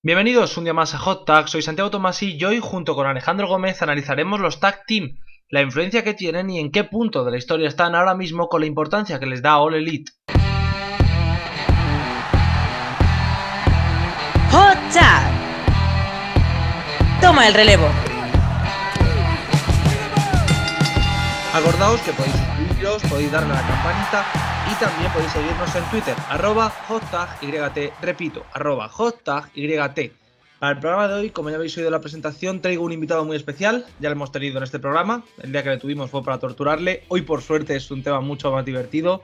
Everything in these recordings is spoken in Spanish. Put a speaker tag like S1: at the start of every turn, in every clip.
S1: Bienvenidos un día más a Hot Tag, soy Santiago Tomasi y hoy junto con Alejandro Gómez analizaremos los Tag Team, la influencia que tienen y en qué punto de la historia están ahora mismo con la importancia que les da All Elite.
S2: Hot Tag. Toma el relevo.
S1: Acordaos que podéis suscribiros, podéis darle a la campanita y también podéis seguirnos en Twitter, @HotTagYT, repito, @HotTagYT. Para el programa de hoy, como ya habéis oído en la presentación, traigo un invitado muy especial, ya lo hemos tenido en este programa, el día que le tuvimos fue para torturarle, hoy por suerte es un tema mucho más divertido.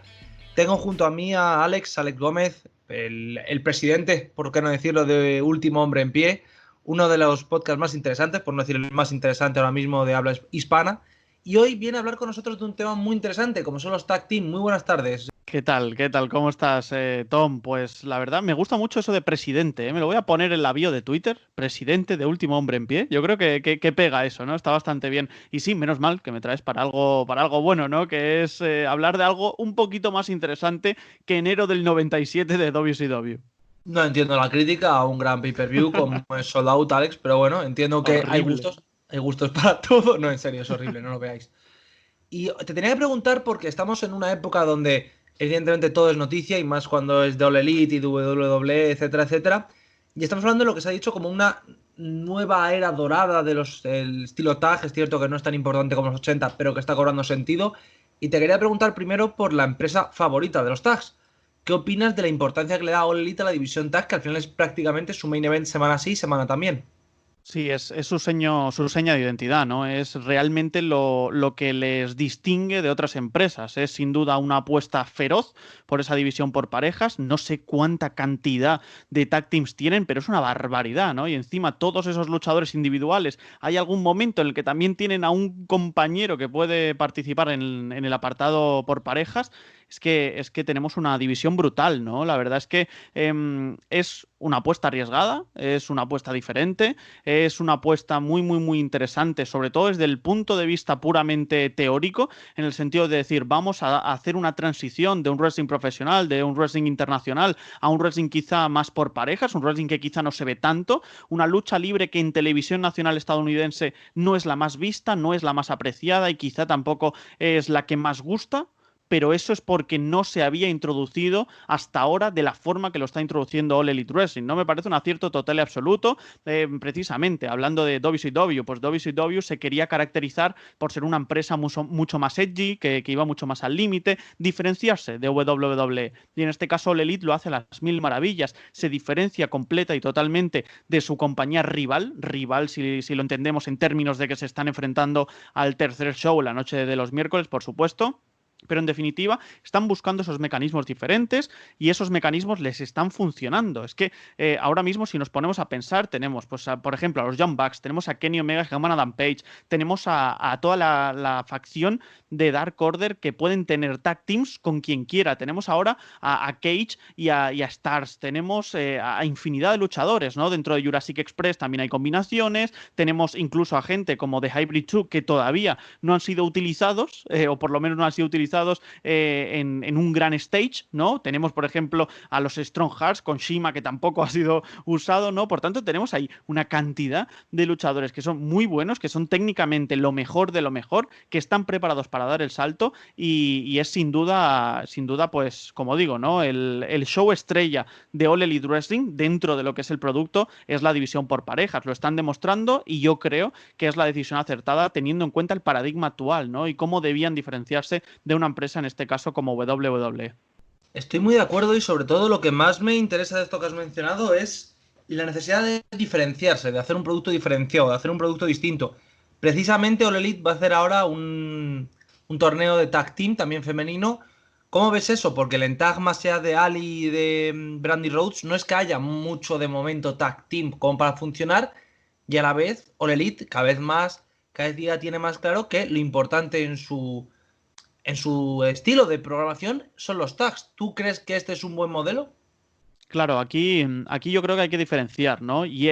S1: Tengo junto a mí a Alex Gómez, el presidente, por qué no decirlo, de Último Hombre en Pie, uno de los podcasts más interesantes, por no decir el más interesante ahora mismo de habla hispana. Y hoy viene a hablar con nosotros de un tema muy interesante, como son los tag team. Muy buenas tardes.
S3: ¿Qué tal? ¿Qué tal? ¿Cómo estás, Tom? Pues la verdad me gusta mucho eso de presidente, ¿eh? Me lo voy a poner en la bio de Twitter, presidente de Último Hombre en Pie. Yo creo que pega eso, ¿no? Está bastante bien. Y sí, menos mal que me traes para algo bueno, ¿no? Que es hablar de algo un poquito más interesante que enero del 97 de WCW.
S1: No entiendo la crítica a un gran pay-per-view como es Sold Out, Alex, pero bueno, entiendo que
S3: Horrible.
S1: hay gustos para todo. No, en serio, es horrible, no lo veáis. Y te tenía que preguntar porque estamos en una época donde evidentemente todo es noticia y más cuando es de All Elite y WWE, etcétera, etcétera. Y estamos hablando de lo que se ha dicho como una nueva era dorada de el estilo tag. Es cierto que no es tan importante como los 80, pero que está cobrando sentido. Y te quería preguntar primero por la empresa favorita de los tags. ¿Qué opinas de la importancia que le da All Elite a la división tag, que al final es prácticamente su main event semana sí, semana también?
S3: Sí, es su seña de identidad, ¿no? Es realmente lo que les distingue de otras empresas. Es sin duda una apuesta feroz por esa división por parejas. No sé cuánta cantidad de tag teams tienen, pero es una barbaridad, ¿no? Y encima todos esos luchadores individuales, hay algún momento en el que también tienen a un compañero que puede participar en el apartado por parejas. Es que tenemos una división brutal, ¿no? La verdad es que es una apuesta arriesgada, es una apuesta diferente. Es una apuesta muy, muy, muy interesante, sobre todo desde el punto de vista puramente teórico, en el sentido de decir, vamos a hacer una transición de un wrestling profesional, de un wrestling internacional, a un wrestling quizá más por parejas, un wrestling que quizá no se ve tanto, una lucha libre que en televisión nacional estadounidense no es la más vista, no es la más apreciada y quizá tampoco es la que más gusta, pero eso es porque no se había introducido hasta ahora de la forma que lo está introduciendo All Elite Wrestling. No me parece un acierto total y absoluto. Precisamente, hablando de WCW, pues WCW se quería caracterizar por ser una empresa mucho más edgy, que iba mucho más al límite, diferenciarse de WWE. Y en este caso All Elite lo hace a las mil maravillas, se diferencia completa y totalmente de su compañía rival si lo entendemos en términos de que se están enfrentando al tercer show la noche de los miércoles, por supuesto. Pero en definitiva, están buscando esos mecanismos diferentes y esos mecanismos les están funcionando. Es que ahora mismo, si nos ponemos a pensar, tenemos, pues, por ejemplo, a los Young Bucks, tenemos a Kenny Omega y Hangman Adam Page, tenemos a toda la facción de Dark Order que pueden tener tag teams con quien quiera. Tenemos ahora a Cage y a Stars, tenemos a infinidad de luchadores, ¿no? Dentro de Jurassic Express también hay combinaciones, tenemos incluso a gente como The Hybrid 2 que todavía no han sido utilizados, o por lo menos no han sido utilizados en un gran stage, ¿no? Tenemos, por ejemplo, a los Strong Hearts con Shima, que tampoco ha sido usado, ¿no? Por tanto, tenemos ahí una cantidad de luchadores que son muy buenos, que son técnicamente lo mejor de lo mejor, que están preparados para dar el salto y es sin duda, pues, como digo, ¿no? El show estrella de All Elite Wrestling dentro de lo que es el producto es la división por parejas. Lo están demostrando y yo creo que es la decisión acertada teniendo en cuenta el paradigma actual, ¿no? Y cómo debían diferenciarse de una empresa, en este caso como WWE.
S1: Estoy muy de acuerdo y sobre todo lo que más me interesa de esto que has mencionado es la necesidad de diferenciarse, de hacer un producto diferenciado, de hacer un producto distinto. Precisamente All Elite va a hacer ahora un torneo de tag team, también femenino. ¿Cómo ves eso? Porque el tag más allá de Ali y de Brandy Rhodes no es que haya mucho de momento tag team como para funcionar y a la vez All Elite cada día tiene más claro que lo importante en su estilo de programación son los tags. ¿Tú crees que este es un buen modelo?
S3: Claro, aquí yo creo que hay que diferenciar, ¿no? Y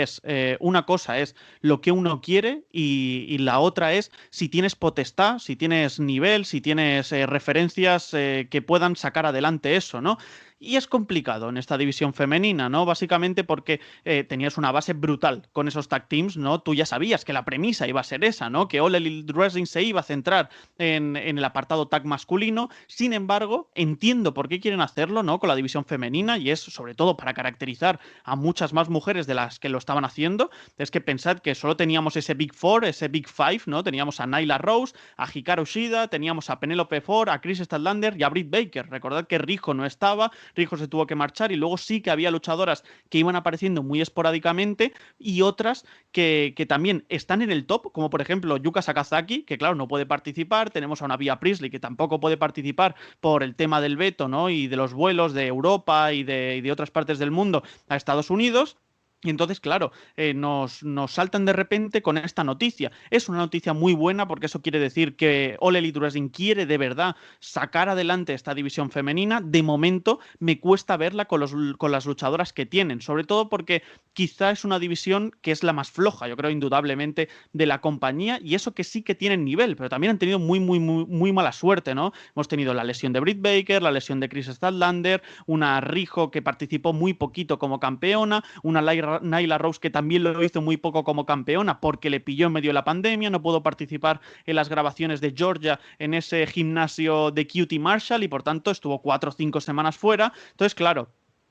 S3: una cosa es lo que uno quiere y la otra es si tienes potestad, si tienes nivel, si tienes referencias que puedan sacar adelante eso, ¿no? Y es complicado en esta división femenina, ¿no? Básicamente porque tenías una base brutal con esos tag teams, ¿no? Tú ya sabías que la premisa iba a ser esa, ¿no? Que All Elite Wrestling se iba a centrar en el apartado tag masculino. Sin embargo, entiendo por qué quieren hacerlo, ¿no? Con la división femenina, y es sobre todo para caracterizar a muchas más mujeres de las que lo estaban haciendo. Es que pensad que solo teníamos ese Big Four, ese Big Five, ¿no? Teníamos a Nyla Rose, a Hikaru Shida, teníamos a Penelope Ford, a Chris Statlander y a Britt Baker. Recordad que Riho no estaba, Riho se tuvo que marchar, y luego sí que había luchadoras que iban apareciendo muy esporádicamente y otras que también están en el top, como por ejemplo Yuka Sakazaki, que claro, no puede participar. Tenemos a una Bea Priestley que tampoco puede participar por el tema del veto, ¿no? Y de los vuelos de Europa y de otras partes del mundo a Estados Unidos. Y entonces, claro, nos saltan de repente con esta noticia. Es una noticia muy buena porque eso quiere decir que All Elite Wrestling quiere de verdad sacar adelante esta división femenina. De momento me cuesta verla con las luchadoras que tienen, sobre todo porque quizá es una división que es la más floja, yo creo, indudablemente, de la compañía, y eso que sí que tienen nivel, pero también han tenido muy mala suerte, ¿no? Hemos tenido la lesión de Britt Baker, la lesión de Chris Statlander, una Riho que participó muy poquito como campeona, una Nyla Rose que también lo hizo muy poco como campeona porque le pilló en medio de la pandemia, no pudo participar en las grabaciones de Georgia en ese gimnasio de QT Marshall y por tanto estuvo 4 o 5 semanas fuera. Entonces, claro,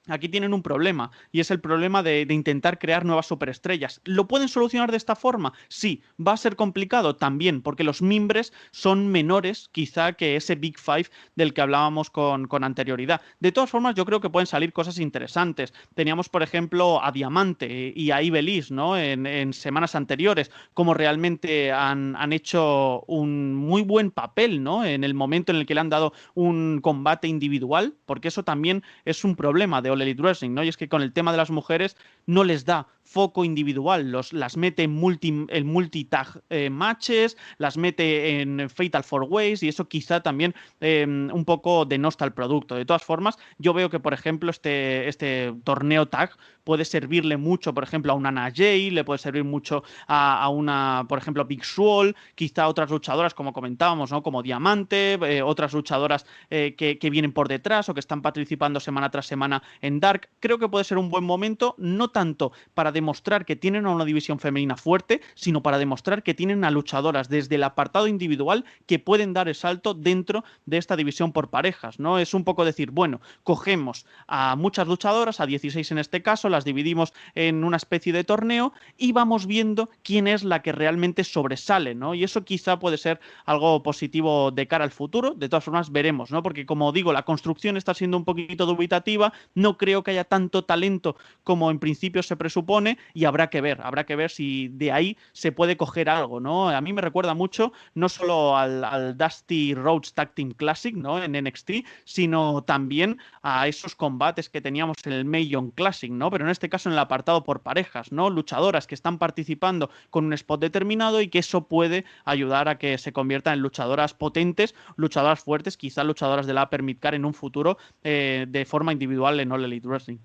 S3: aquí tienen un problema, y es el problema de intentar crear nuevas superestrellas. ¿Lo pueden solucionar de esta forma? Sí. ¿Va a ser complicado? También, porque los mimbres son menores quizá que ese Big Five del que hablábamos con anterioridad. De todas formas, yo creo que pueden salir cosas interesantes. Teníamos, por ejemplo, a Diamante y a Ibelis, ¿no? En semanas anteriores, como realmente han hecho un muy buen papel, ¿no? En el momento en el que le han dado un combate individual, porque eso también es un problema de All Elite Wrestling, ¿no? Y es que con el tema de las mujeres no les da foco individual, las mete en multitag matches, las mete en Fatal 4-Ways, y eso quizá también un poco denosta el producto. De todas formas, yo veo que, por ejemplo, este torneo tag puede servirle mucho, por ejemplo, a una Anna Jay, le puede servir mucho a una, por ejemplo, Big Swole, quizá otras luchadoras, como comentábamos, ¿no? Como Diamante, otras luchadoras que vienen por detrás o que están participando semana tras semana en Dark. Creo que puede ser un buen momento, no tanto para demostrar que tienen a una división femenina fuerte, sino para demostrar que tienen a luchadoras desde el apartado individual que pueden dar el salto dentro de esta división por parejas, ¿no? Es un poco decir, bueno, cogemos a muchas luchadoras, a 16 en este caso, las dividimos en una especie de torneo y vamos viendo quién es la que realmente sobresale, ¿no? Y eso quizá puede ser algo positivo de cara al futuro. De todas formas, veremos, ¿no? Porque, como digo, la construcción está siendo un poquito dubitativa, no creo que haya tanto talento como en principio se presupone, y habrá que ver si de ahí se puede coger algo, ¿no? A mí me recuerda mucho no solo al Dusty Rhodes Tag Team Classic, ¿no? En NXT, sino también a esos combates que teníamos en el Mae Young Classic, ¿no? Pero en este caso en el apartado por parejas, ¿no? Luchadoras que están participando con un spot determinado y que eso puede ayudar a que se conviertan en luchadoras potentes, luchadoras fuertes, quizás luchadoras de la Upper Midcard en un futuro de forma individual en All Elite Wrestling.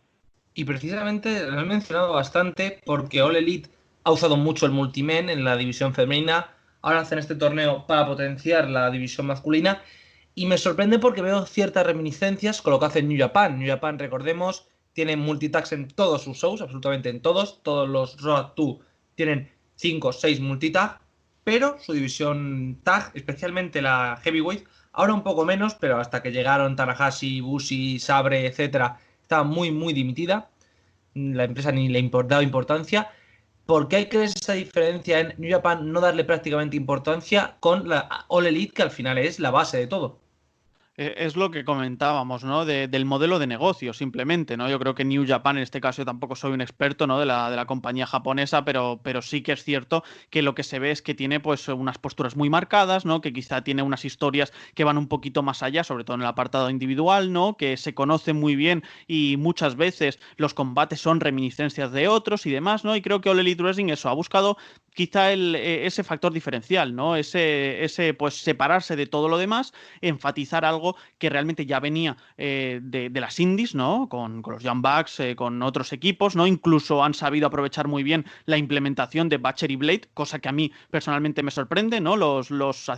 S1: Y precisamente lo he mencionado bastante porque All Elite ha usado mucho el multimen en la división femenina. Ahora hacen este torneo para potenciar la división masculina. Y me sorprende porque veo ciertas reminiscencias con lo que hace New Japan. New Japan, recordemos, tiene multitags en todos sus shows, absolutamente en todos. Todos los Road 2 tienen 5 o 6 multitag. Pero su división tag, especialmente la Heavyweight, ahora un poco menos, pero hasta que llegaron Tanahashi, Bushi, Sabre, etcétera, estaba muy dimitida. La empresa ni le daba importancia. ¿Por qué hay que ver esa diferencia en New Japan no darle prácticamente importancia con la All Elite, que al final es la base de todo?
S3: Es lo que comentábamos, ¿no? Del modelo de negocio, simplemente, ¿no? Yo creo que New Japan, en este caso, yo tampoco soy un experto, ¿no? De la compañía japonesa, pero sí que es cierto que lo que se ve es que tiene, pues, unas posturas muy marcadas, ¿no? Que quizá tiene unas historias que van un poquito más allá, sobre todo en el apartado individual, ¿no? Que se conocen muy bien y muchas veces los combates son reminiscencias de otros y demás, ¿no? Y creo que All Elite Wrestling eso ha buscado quizá ese factor diferencial, ¿no? Ese pues separarse de todo lo demás, enfatizar algo que realmente ya venía de las indies, ¿no? Con los Young Bucks, con otros equipos, ¿no? Incluso han sabido aprovechar muy bien la implementación de Butcher y Blade, cosa que a mí personalmente me sorprende, ¿no? Los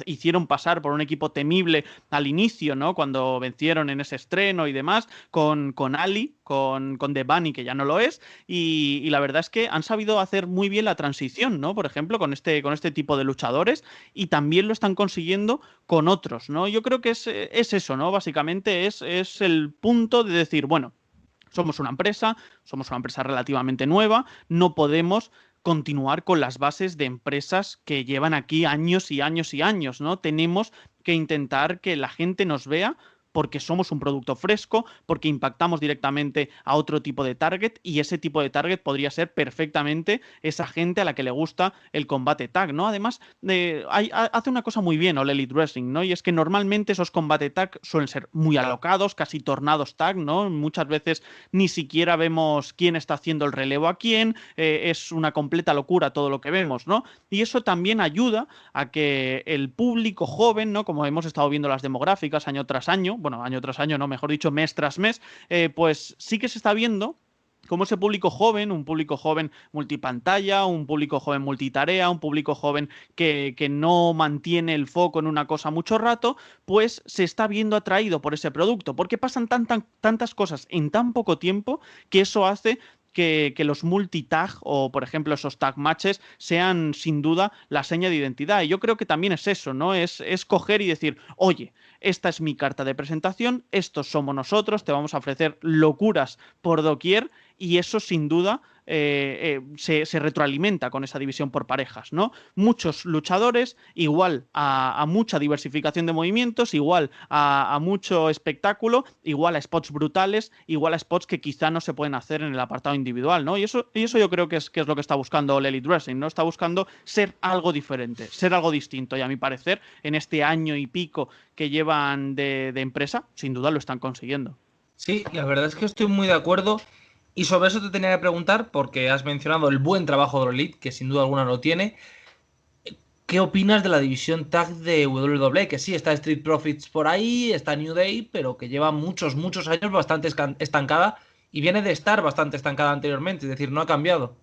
S3: hicieron pasar por un equipo temible al inicio, ¿no? Cuando vencieron en ese estreno y demás, con Ali, con The Bunny, que ya no lo es, y la verdad es que han sabido hacer muy bien la transición, ¿no? Por ejemplo, con este tipo de luchadores, y también lo están consiguiendo con otros, ¿no? Yo creo que es eso, ¿no? Básicamente es el punto de decir, bueno, somos una empresa relativamente nueva, no podemos continuar con las bases de empresas que llevan aquí años y años y años, ¿no? Tenemos que intentar que la gente nos vea porque somos un producto fresco, porque impactamos directamente a otro tipo de target, y ese tipo de target podría ser perfectamente esa gente a la que le gusta el combate tag, ¿no? Además, hace una cosa muy bien All Elite Wrestling, ¿no? Y es que normalmente esos combate tag suelen ser muy alocados, casi tornados tag, ¿no? Muchas veces ni siquiera vemos quién está haciendo el relevo a quién, es una completa locura todo lo que vemos, ¿no? Y eso también ayuda a que el público joven, ¿no? Como hemos estado viendo las demográficas año tras año, bueno, año tras año, no, mejor dicho, mes tras mes, pues sí que se está viendo como ese público joven, un público joven multipantalla, un público joven multitarea, un público joven que no mantiene el foco en una cosa mucho rato, pues se está viendo atraído por ese producto, porque pasan tantas cosas en tan poco tiempo que eso hace que los multitag o, por ejemplo, esos tag matches sean sin duda la seña de identidad. Y yo creo que también es eso, ¿no? Es coger y decir, oye, esta es mi carta de presentación, estos somos nosotros, te vamos a ofrecer locuras por doquier, y eso sin duda se retroalimenta con esa división por parejas, ¿no? Muchos luchadores, igual a mucha diversificación de movimientos, igual a mucho espectáculo, igual a spots brutales, igual a spots que quizá no se pueden hacer en el apartado individual, ¿no? Y eso yo creo que es lo que está buscando All Elite Wrestling, ¿no? Está buscando ser algo diferente, ser algo distinto, y a mi parecer, en este año y pico que llevan de empresa, sin duda lo están consiguiendo.
S1: Sí, la verdad es que estoy muy de acuerdo. Y sobre eso te tenía que preguntar, porque has mencionado el buen trabajo de Elite, que sin duda alguna lo tiene. ¿Qué opinas de la división tag de WWE? Que sí, está Street Profits por ahí, está New Day, pero que lleva muchos años bastante estancada, y viene de estar bastante estancada anteriormente, es decir, no ha cambiado.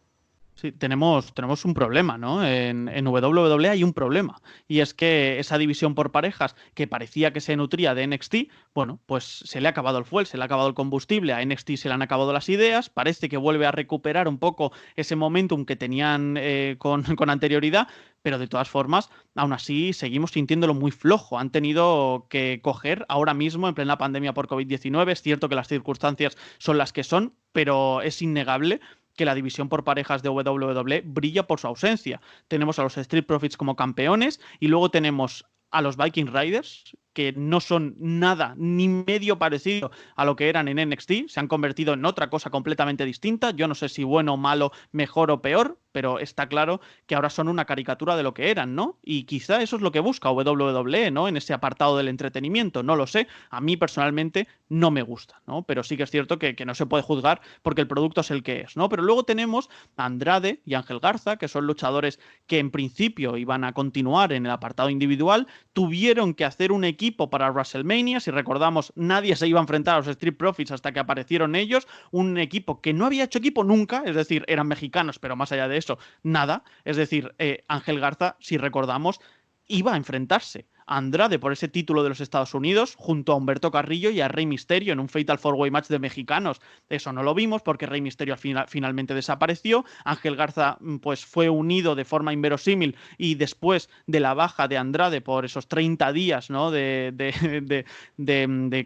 S3: Sí, tenemos un problema, ¿no? En WWE hay un problema, y es que esa división por parejas que parecía que se nutría de NXT, bueno, pues se le ha acabado el fuel, se le ha acabado el combustible, a NXT se le han acabado las ideas, parece que vuelve a recuperar un poco ese momentum que tenían con anterioridad, pero de todas formas, aún así seguimos sintiéndolo muy flojo. Han tenido que coger ahora mismo, en plena pandemia por COVID-19, es cierto que las circunstancias son las que son, pero es innegable que la división por parejas de WWE brilla por su ausencia. Tenemos a los Street Profits como campeones, y luego tenemos a los Viking Raiders, que no son nada ni medio parecido a lo que eran en NXT, se han convertido en otra cosa completamente distinta. Yo no sé si bueno, malo, mejor o peor, pero está claro que ahora son una caricatura de lo que eran, ¿no? Y quizá eso es lo que busca WWE, ¿no? En ese apartado del entretenimiento, no lo sé. A mí personalmente no me gusta, ¿no? Pero sí que es cierto que no se puede juzgar porque el producto es el que es, ¿no? Pero luego tenemos a Andrade y Ángel Garza, que son luchadores que en principio iban a continuar en el apartado individual, tuvieron que hacer un equipo para WrestleMania. Si recordamos, nadie se iba a enfrentar a los Street Profits hasta que aparecieron ellos, un equipo que no había hecho equipo nunca, es decir, eran mexicanos, pero más allá de eso, nada. Es decir, Ángel Garza, si recordamos, iba a enfrentarse a Andrade por ese título de los Estados Unidos junto a Humberto Carrillo y a Rey Mysterio en un Fatal 4-Way match de mexicanos. Eso no lo vimos porque Rey Mysterio finalmente desapareció. Ángel Garza pues fue unido de forma inverosímil, y después de la baja de Andrade por esos 30 días, ¿no? de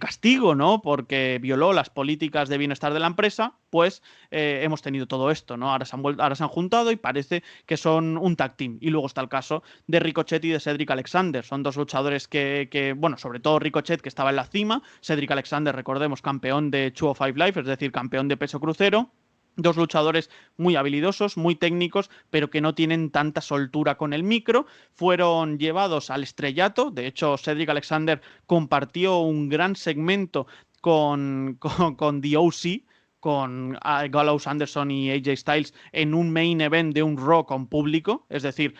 S3: castigo, ¿no? Porque violó las políticas de bienestar de la empresa, pues hemos tenido todo esto, ¿no? Ahora se han juntado y parece que son un tag team. Y luego está el caso de Ricochet y de Cedric Alexander. Son dos luchadores bueno, sobre todo Ricochet, que estaba en la cima. Cedric Alexander, recordemos, campeón de 205 Live, es decir, campeón de peso crucero. Dos luchadores muy habilidosos, muy técnicos, pero que no tienen tanta soltura con el micro. Fueron llevados al estrellato. De hecho, Cedric Alexander compartió un gran segmento con The OC, con Gallows, Anderson y AJ Styles en un main event de un Raw con público, es decir,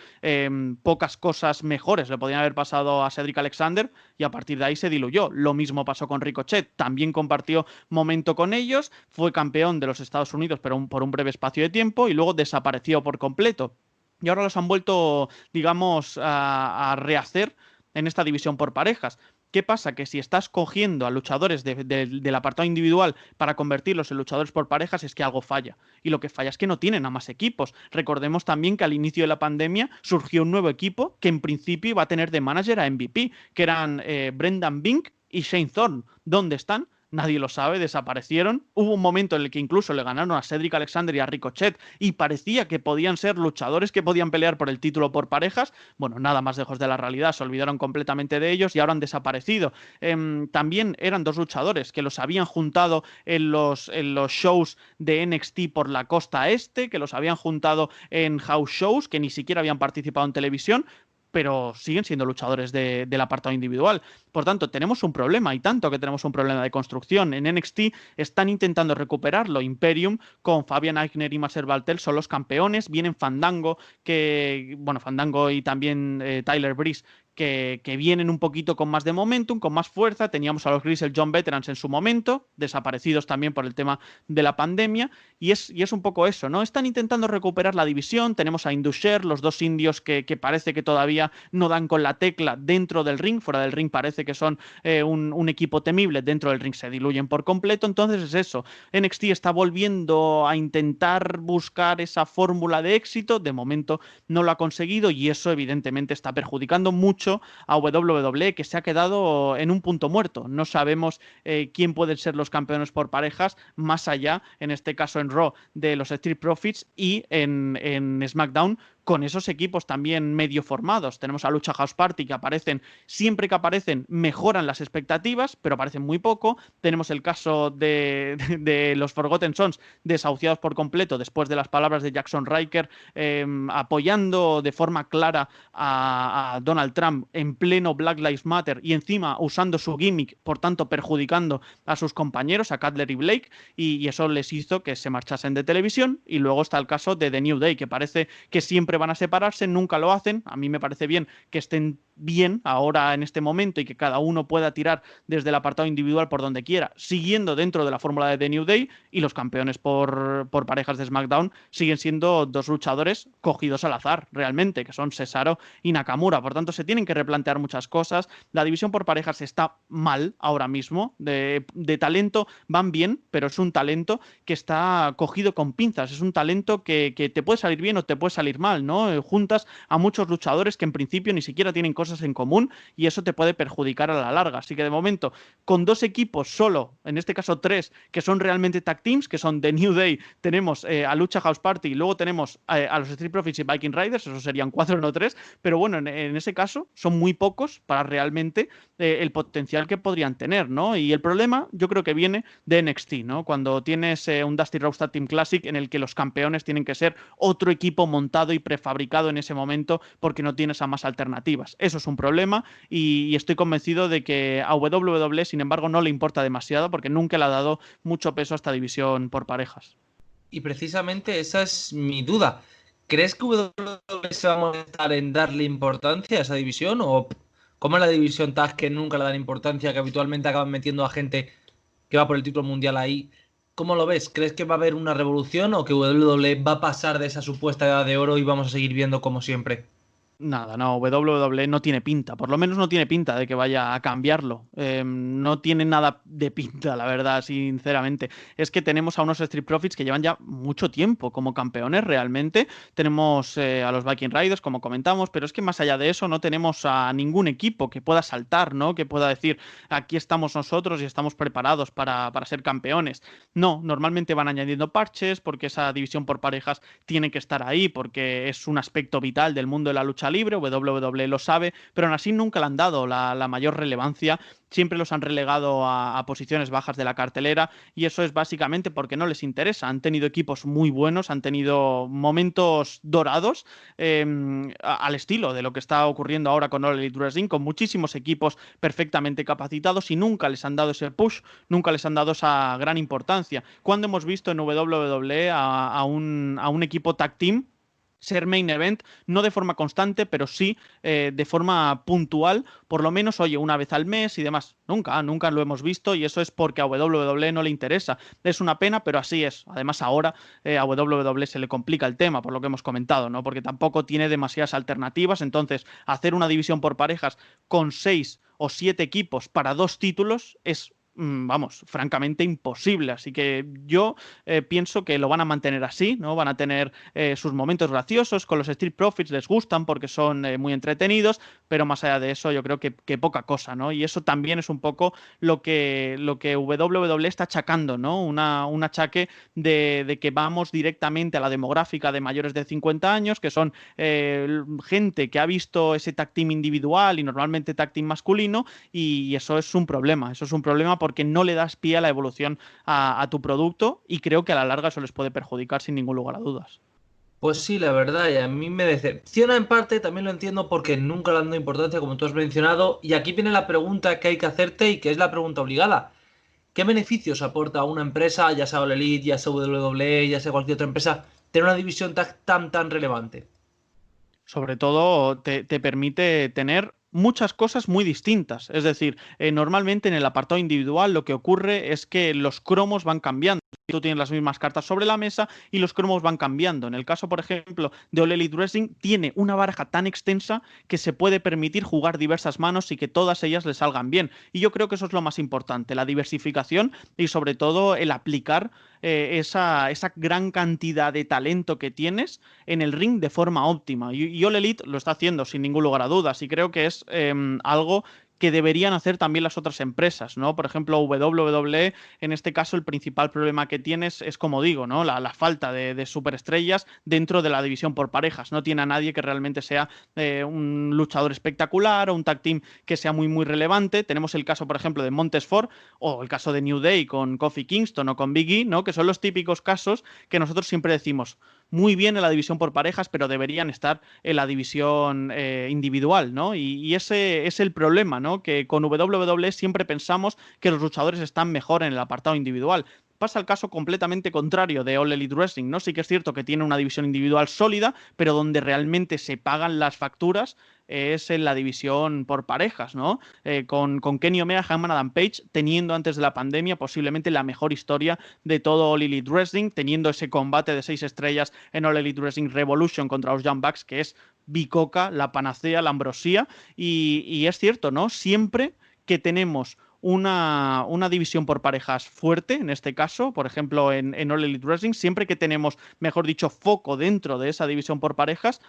S3: pocas cosas mejores le podían haber pasado a Cedric Alexander y a partir de ahí se diluyó. Lo mismo pasó con Ricochet, también compartió momento con ellos, fue campeón de los Estados Unidos pero por un breve espacio de tiempo y luego desapareció por completo. Y ahora los han vuelto, digamos, a rehacer en esta división por parejas. ¿Qué pasa? Que si estás cogiendo a luchadores del apartado individual para convertirlos en luchadores por parejas, es que algo falla. Y lo que falla es que no tienen a más equipos. Recordemos también que al inicio de la pandemia surgió un nuevo equipo que en principio iba a tener de manager a MVP, que eran Brendan Bink y Shane Thorne. ¿Dónde están? Nadie lo sabe, desaparecieron. Hubo un momento en el que incluso le ganaron a Cedric Alexander y a Ricochet y parecía que podían ser luchadores que podían pelear por el título por parejas. Bueno, nada más lejos de la realidad, se olvidaron completamente de ellos y ahora han desaparecido. También eran dos luchadores que los habían juntado en los shows de NXT por la costa este, que los habían juntado en house shows, que ni siquiera habían participado en televisión, pero siguen siendo luchadores del apartado individual. Por tanto, tenemos un problema, y tanto que tenemos un problema de construcción. En NXT están intentando recuperarlo. Imperium con Fabian Aichner y Marcel Barthel son los campeones. Vienen Fandango, Fandango y también Tyler Breeze, que vienen un poquito con más de momentum, con más fuerza. Teníamos a los Grizzled Young Veterans en su momento, desaparecidos también por el tema de la pandemia, y es un poco eso, ¿no? Están intentando recuperar la división. Tenemos a Indusher, los dos indios que parece que todavía no dan con la tecla dentro del ring. Fuera del ring parece que son un equipo temible, dentro del ring se diluyen por completo. Entonces es eso, NXT está volviendo a intentar buscar esa fórmula de éxito. De momento no lo ha conseguido y eso evidentemente está perjudicando mucho a WWE, que se ha quedado en un punto muerto. No sabemos quién pueden ser los campeones por parejas, más allá, en este caso en Raw, de los Street Profits, y en SmackDown con esos equipos también medio formados. Tenemos a Lucha House Party, que aparecen, siempre que aparecen mejoran las expectativas, pero aparecen muy poco. Tenemos el caso de los Forgotten Sons, desahuciados por completo después de las palabras de Jackson Ryker, apoyando de forma clara a Donald Trump en pleno Black Lives Matter y encima usando su gimmick, por tanto perjudicando a sus compañeros, a Cutler y Blake, y eso les hizo que se marchasen de televisión. Y luego está el caso de The New Day, que parece que siempre van a separarse, nunca lo hacen. A mí me parece bien que estén bien ahora en este momento y que cada uno pueda tirar desde el apartado individual por donde quiera, siguiendo dentro de la fórmula de The New Day, y los campeones por parejas de SmackDown siguen siendo dos luchadores cogidos al azar, realmente, que son Cesaro y Nakamura. Por tanto, se tienen que replantear muchas cosas. La división por parejas está mal ahora mismo. De talento van bien, pero es un talento que está cogido con pinzas. Es un talento que te puede salir bien o te puede salir mal, ¿no? Juntas a muchos luchadores que en principio ni siquiera tienen cosas en común y eso te puede perjudicar a la larga. Así que de momento, con dos equipos solo, en este caso tres, que son realmente tag teams, que son The New Day, tenemos a Lucha House Party, y luego tenemos a los Street Profits y Viking Raiders, eso serían 4, no 3, pero bueno, en ese caso son muy pocos para realmente el potencial que podrían tener, ¿no? Y el problema yo creo que viene de NXT, ¿no? Cuando tienes un Dusty Rhodes Tag Team Classic en el que los campeones tienen que ser otro equipo montado y prefabricado en ese momento porque no tienes a más alternativas. Eso es un problema y estoy convencido de que a WWE, sin embargo, no le importa demasiado porque nunca le ha dado mucho peso a esta división por parejas.
S1: Y precisamente esa es mi duda. ¿Crees que WWE se va a molestar en darle importancia a esa división? ¿O como es la división tag, que nunca le dan importancia, que habitualmente acaban metiendo a gente que va por el título mundial ahí? ¿Cómo lo ves? ¿Crees que va a haber una revolución o que WWE va a pasar de esa supuesta edad de oro y vamos a seguir viendo como siempre?
S3: Nada, no, WWE no tiene pinta, por lo menos no tiene pinta de que vaya a cambiarlo. No tiene nada de pinta, la verdad, sinceramente. Es que tenemos a unos Street Profits que llevan ya mucho tiempo como campeones realmente. Tenemos a los Viking Raiders, como comentamos, pero es que más allá de eso no tenemos a ningún equipo que pueda saltar, ¿no? Que pueda decir, aquí estamos nosotros y estamos preparados para ser campeones. No, normalmente van añadiendo parches porque esa división por parejas tiene que estar ahí, porque es un aspecto vital del mundo de la lucha está libre, WWE lo sabe, pero aún así nunca le han dado la mayor relevancia. Siempre los han relegado a posiciones bajas de la cartelera y eso es básicamente porque no les interesa. Han tenido equipos muy buenos, han tenido momentos dorados al estilo de lo que está ocurriendo ahora con All Elite Wrestling, con muchísimos equipos perfectamente capacitados y nunca les han dado ese push, nunca les han dado esa gran importancia. ¿Cuándo hemos visto en WWE a un equipo tag team ser main event, no de forma constante, pero sí de forma puntual, por lo menos, oye, una vez al mes y demás? Nunca lo hemos visto y eso es porque a WWE no le interesa. Es una pena, pero así es. Además, ahora a WWE se le complica el tema, por lo que hemos comentado, ¿no? Porque tampoco tiene demasiadas alternativas, entonces hacer una división por parejas con 6 o 7 equipos para 2 títulos es vamos, francamente imposible. Así que yo pienso que lo van a mantener así, ¿no? Van a tener sus momentos graciosos, con los Street Profits les gustan porque son muy entretenidos, pero más allá de eso yo creo que poca cosa, ¿no? Y eso también es un poco lo que WWE está achacando, ¿no? Un achaque de que vamos directamente a la demográfica de mayores de 50 años, que son gente que ha visto ese tag team individual y normalmente tag team masculino, y eso es un problema. Eso es un problema porque no le das pie a la evolución a tu producto y creo que a la larga eso les puede perjudicar sin ningún lugar a dudas.
S1: Pues sí, la verdad, y a mí me decepciona en parte, también lo entiendo porque nunca le han dado importancia, como tú has mencionado, y aquí viene la pregunta que hay que hacerte y que es la pregunta obligada. ¿Qué beneficios aporta a una empresa, ya sea All Elite, ya sea WWE, ya sea cualquier otra empresa, tener una división tan relevante?
S3: Sobre todo te permite tener muchas cosas muy distintas. Es decir, normalmente en el apartado individual lo que ocurre es que los cromos van cambiando. Tú tienes las mismas cartas sobre la mesa y los cromos van cambiando. En el caso, por ejemplo, de All Elite Wrestling, tiene una baraja tan extensa que se puede permitir jugar diversas manos y que todas ellas le salgan bien. Y yo creo que eso es lo más importante, la diversificación y sobre todo el aplicar esa gran cantidad de talento que tienes en el ring de forma óptima. Y All Elite lo está haciendo sin ningún lugar a dudas y creo que es algo que deberían hacer también las otras empresas, ¿no? Por ejemplo, WWE, en este caso, el principal problema que tienes es, como digo, ¿no? La falta de superestrellas dentro de la división por parejas. No tiene a nadie que realmente sea un luchador espectacular o un tag team que sea muy relevante. Tenemos el caso, por ejemplo, de Montesford o el caso de New Day con Kofi Kingston o con Big E, ¿no? Que son los típicos casos que nosotros siempre decimos muy bien en la división por parejas, pero deberían estar en la división individual, ¿no? Y ese es el problema, ¿no? Que con WWE siempre pensamos que los luchadores están mejor en el apartado individual. Pasa el caso completamente contrario de All Elite Wrestling, ¿no? Sí que es cierto que tiene una división individual sólida, pero donde realmente se pagan las facturas es en la división por parejas, ¿no? Con Kenny Omega, Hangman Adam Page, teniendo antes de la pandemia posiblemente la mejor historia de todo All Elite Wrestling, teniendo ese combate de 6 estrellas en All Elite Wrestling Revolution contra los Young Bucks, que es bicoca, la panacea, la ambrosía, y es cierto, ¿no? Siempre que tenemos una división por parejas fuerte, en este caso, por ejemplo, en All Elite Wrestling, siempre que tenemos, mejor dicho, foco dentro de esa división por parejas,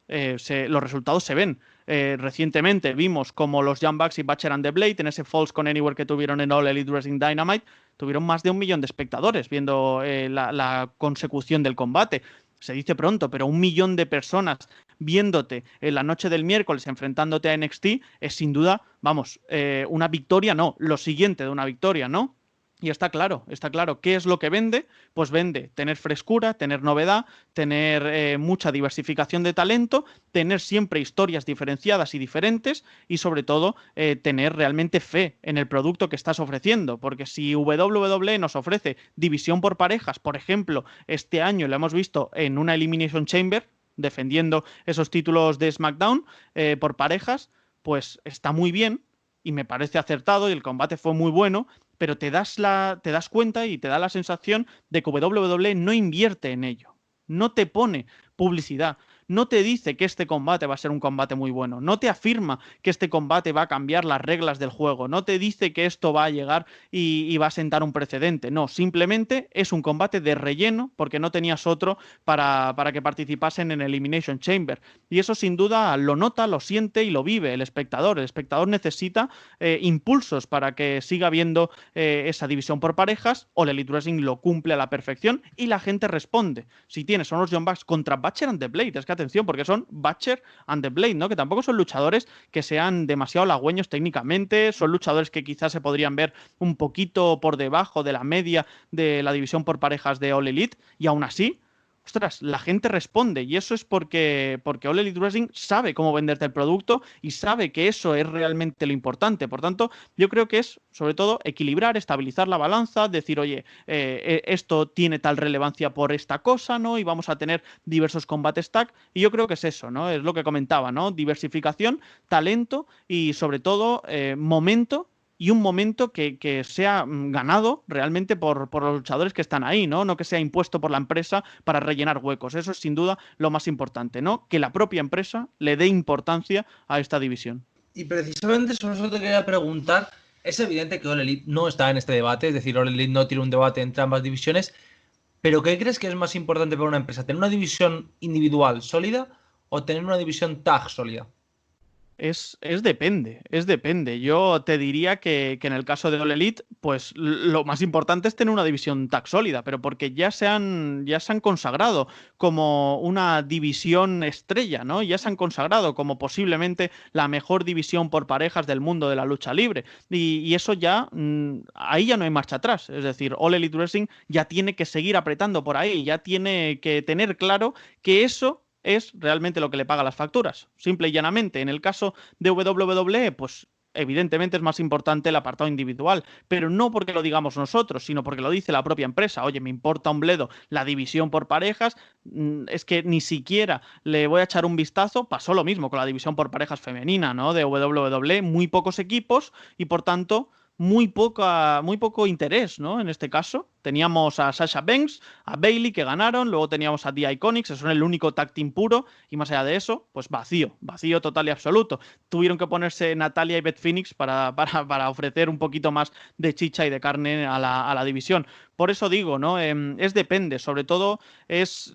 S3: los resultados se ven. Recientemente vimos como los Young Bucks y Butcher and the Blade en ese Falls con Anywhere que tuvieron en All Elite Wrestling Dynamite tuvieron más de 1 millón de espectadores viendo la consecución del combate. Se dice pronto, pero 1 millón de personas viéndote en la noche del miércoles enfrentándote a NXT es sin duda, vamos, una victoria, no, lo siguiente de una victoria, ¿no? Y está claro. ¿Qué es lo que vende? Pues vende tener frescura, tener novedad, tener mucha diversificación de talento, tener siempre historias diferenciadas y diferentes y sobre todo tener realmente fe en el producto que estás ofreciendo. Porque si WWE nos ofrece división por parejas, por ejemplo, este año lo hemos visto en una Elimination Chamber, defendiendo esos títulos de SmackDown por parejas, pues está muy bien y me parece acertado y el combate fue muy bueno, pero te das cuenta y te da la sensación de que WWE no invierte en ello, no te pone publicidad, no te dice que este combate va a ser un combate muy bueno, no te afirma que este combate va a cambiar las reglas del juego, no te dice que esto va a llegar y va a sentar un precedente, no, simplemente es un combate de relleno porque no tenías otro para que participasen en Elimination Chamber. Y eso sin duda lo nota, lo siente y lo vive el espectador. El espectador necesita impulsos para que siga viendo esa división por parejas. All Elite Wrestling lo cumple a la perfección y la gente responde. Si tienes a unos Young Bucks contra Butcher and the Blade, es que atención, porque son Butcher and the Blade, ¿no? Que tampoco son luchadores que sean demasiado halagüeños técnicamente, son luchadores que quizás se podrían ver un poquito por debajo de la media de la división por parejas de All Elite, y aún así, ostras, la gente responde, y eso es porque All Elite Wrestling sabe cómo venderte el producto y sabe que eso es realmente lo importante. Por tanto, yo creo que es, sobre todo, equilibrar, estabilizar la balanza, decir, oye, esto tiene tal relevancia por esta cosa, ¿no? Y vamos a tener diversos combates tag, y yo creo que es eso, ¿no? Es lo que comentaba, ¿no? Diversificación, talento y, sobre todo, momento, y un momento que sea ganado realmente por los luchadores que están ahí, ¿no? No que sea impuesto por la empresa para rellenar huecos. Eso es sin duda lo más importante, ¿no? Que la propia empresa le dé importancia a esta división.
S1: Y precisamente sobre eso te quería preguntar. Es evidente que All Elite no está en este debate, es decir, All Elite no tiene un debate entre ambas divisiones, pero ¿qué crees que es más importante para una empresa? ¿Tener una división individual sólida o tener una división tag sólida?
S3: Depende. Yo te diría que en el caso de All Elite, pues lo más importante es tener una división tag sólida, pero porque ya se han consagrado como una división estrella, ¿no? Ya se han consagrado como posiblemente la mejor división por parejas del mundo de la lucha libre. Y eso ya, ahí ya no hay marcha atrás. Es decir, All Elite Wrestling ya tiene que seguir apretando por ahí, ya tiene que tener claro que eso es realmente lo que le paga las facturas. Simple y llanamente. En el caso de WWE, pues evidentemente es más importante el apartado individual, pero no porque lo digamos nosotros, sino porque lo dice la propia empresa. Oye, me importa un bledo la división por parejas, es que ni siquiera le voy a echar un vistazo. Pasó lo mismo con la división por parejas femenina, ¿no? De WWE, muy pocos equipos y por tanto muy poco interés, ¿no? En este caso, teníamos a Sasha Banks, a Bayley que ganaron, luego teníamos a The Iconics, que son el único tag team puro, y más allá de eso, pues vacío total y absoluto. Tuvieron que ponerse Natalia y Beth Phoenix para ofrecer un poquito más de chicha y de carne a la división. Por eso digo, ¿no? Depende, sobre todo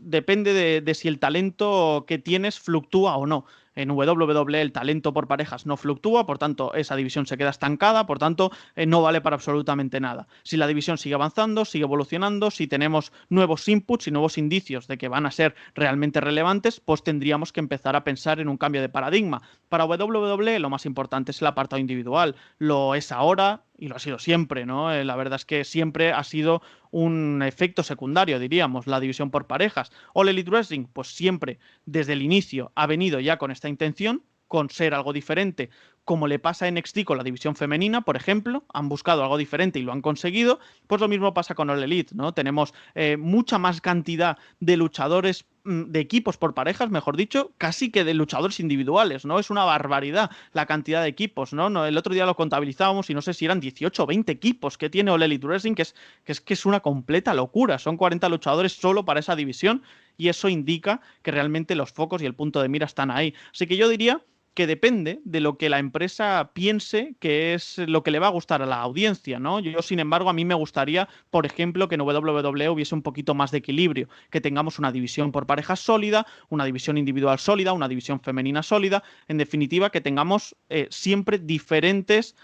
S3: depende de si el talento que tienes fluctúa o no. En WWE el talento por parejas no fluctúa, por tanto esa división se queda estancada, por tanto no vale para absolutamente nada. Si la división sigue avanzando, sigue evolucionando, si tenemos nuevos inputs y nuevos indicios de que van a ser realmente relevantes, pues tendríamos que empezar a pensar en un cambio de paradigma. Para WWE lo más importante es el apartado individual, lo es ahora y lo ha sido siempre, ¿no? La verdad es que siempre ha sido un efecto secundario, diríamos, la división por parejas. All Elite Wrestling, pues siempre, desde el inicio, ha venido ya con esta intención, con ser algo diferente, como le pasa a NXT con la división femenina, por ejemplo, han buscado algo diferente y lo han conseguido, pues lo mismo pasa con All Elite, ¿no? Tenemos mucha más cantidad de luchadores, de equipos por parejas, mejor dicho, casi que de luchadores individuales, ¿no? Es una barbaridad la cantidad de equipos, ¿no? El otro día lo contabilizábamos y no sé si eran 18 o 20 equipos que tiene All Elite Wrestling, que es una completa locura. Son 40 luchadores solo para esa división y eso indica que realmente los focos y el punto de mira están ahí. Así que yo diría que depende de lo que la empresa piense que es lo que le va a gustar a la audiencia, ¿no? Yo, sin embargo, a mí me gustaría, por ejemplo, que en WWE hubiese un poquito más de equilibrio, que tengamos una división por parejas sólida, una división individual sólida, una división femenina sólida, en definitiva, que tengamos siempre diferentes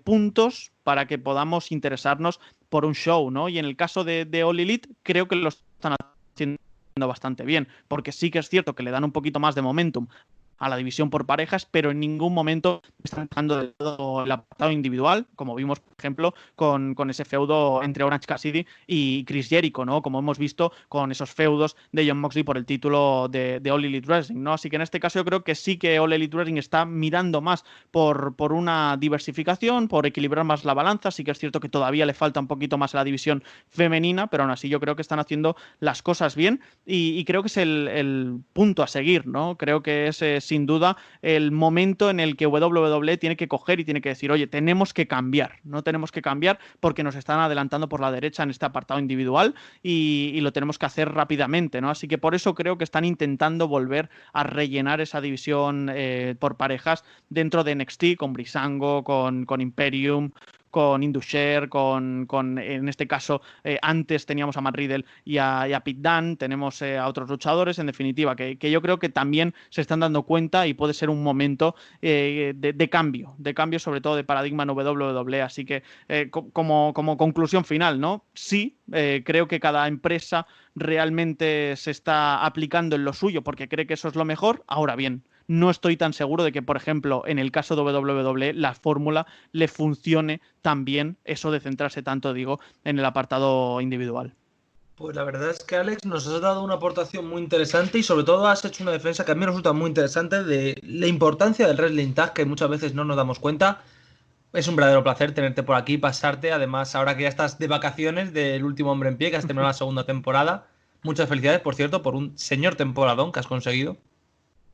S3: puntos para que podamos interesarnos por un show, ¿no? Y en el caso de All Elite, creo que lo están haciendo bastante bien, porque sí que es cierto que le dan un poquito más de momentum a la división por parejas, pero en ningún momento están dejando de todo el apartado individual, como vimos, por ejemplo, con ese feudo entre Orange Cassidy y Chris Jericho, ¿no? Como hemos visto con esos feudos de Jon Moxley por el título de All Elite Wrestling, ¿no? Así que en este caso yo creo que sí que All Elite Wrestling está mirando más por una diversificación, por equilibrar más la balanza. Sí que es cierto que todavía le falta un poquito más a la división femenina, pero aún así yo creo que están haciendo las cosas bien y creo que es el punto a seguir, ¿no? Creo que es sin duda el momento en el que WWE tiene que coger y tiene que decir, oye, tenemos que cambiar, no tenemos que cambiar porque nos están adelantando por la derecha en este apartado individual y lo tenemos que hacer rápidamente, ¿no? Así que por eso creo que están intentando volver a rellenar esa división por parejas dentro de NXT, con Breezango, con Imperium, con Indusher, con en este caso, antes teníamos a Matt Riddle y a Pete Dunne, tenemos a otros luchadores, en definitiva, que yo creo que también se están dando cuenta y puede ser un momento de cambio, sobre todo de paradigma en WWE. Así que, como conclusión final, ¿no? Sí, creo que cada empresa realmente se está aplicando en lo suyo porque cree que eso es lo mejor. Ahora bien, no estoy tan seguro de que, por ejemplo, en el caso de WWE, la fórmula le funcione tan bien, eso de centrarse tanto, digo, en el apartado individual.
S1: Pues la verdad es que, Alex, nos has dado una aportación muy interesante y sobre todo has hecho una defensa que a mí me resulta muy interesante de la importancia del wrestling tag, que muchas veces no nos damos cuenta. Es un verdadero placer tenerte por aquí, pasarte, además, ahora que ya estás de vacaciones del Último Hombre en Pie, que has terminado la segunda temporada. Muchas felicidades, por cierto, por un señor temporadón que has conseguido.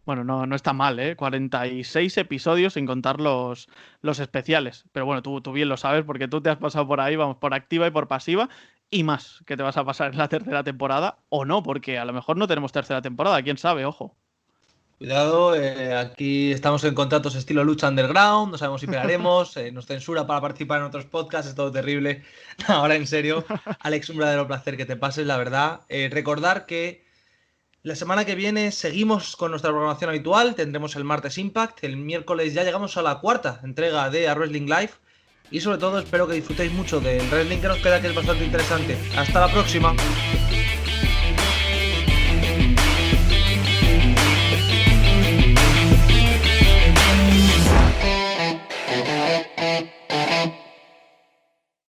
S3: Bueno, no está mal, ¿eh? 46 episodios sin contar los especiales. Pero bueno, tú bien lo sabes porque tú te has pasado por ahí, vamos, por activa y por pasiva. Y más que te vas a pasar en la tercera temporada o no, porque a lo mejor no tenemos tercera temporada, quién sabe, ojo.
S1: Cuidado, aquí estamos en contratos estilo lucha underground, no sabemos si pegaremos, nos censura para participar en otros podcasts, es todo terrible. Ahora en serio, Alex, un verdadero placer que te pases, la verdad. Recordar que la semana que viene seguimos con nuestra programación habitual, tendremos el martes Impact, el miércoles ya llegamos a la cuarta entrega de A Wrestling Live y sobre todo espero que disfrutéis mucho del wrestling que nos queda, que es bastante interesante. Hasta la próxima.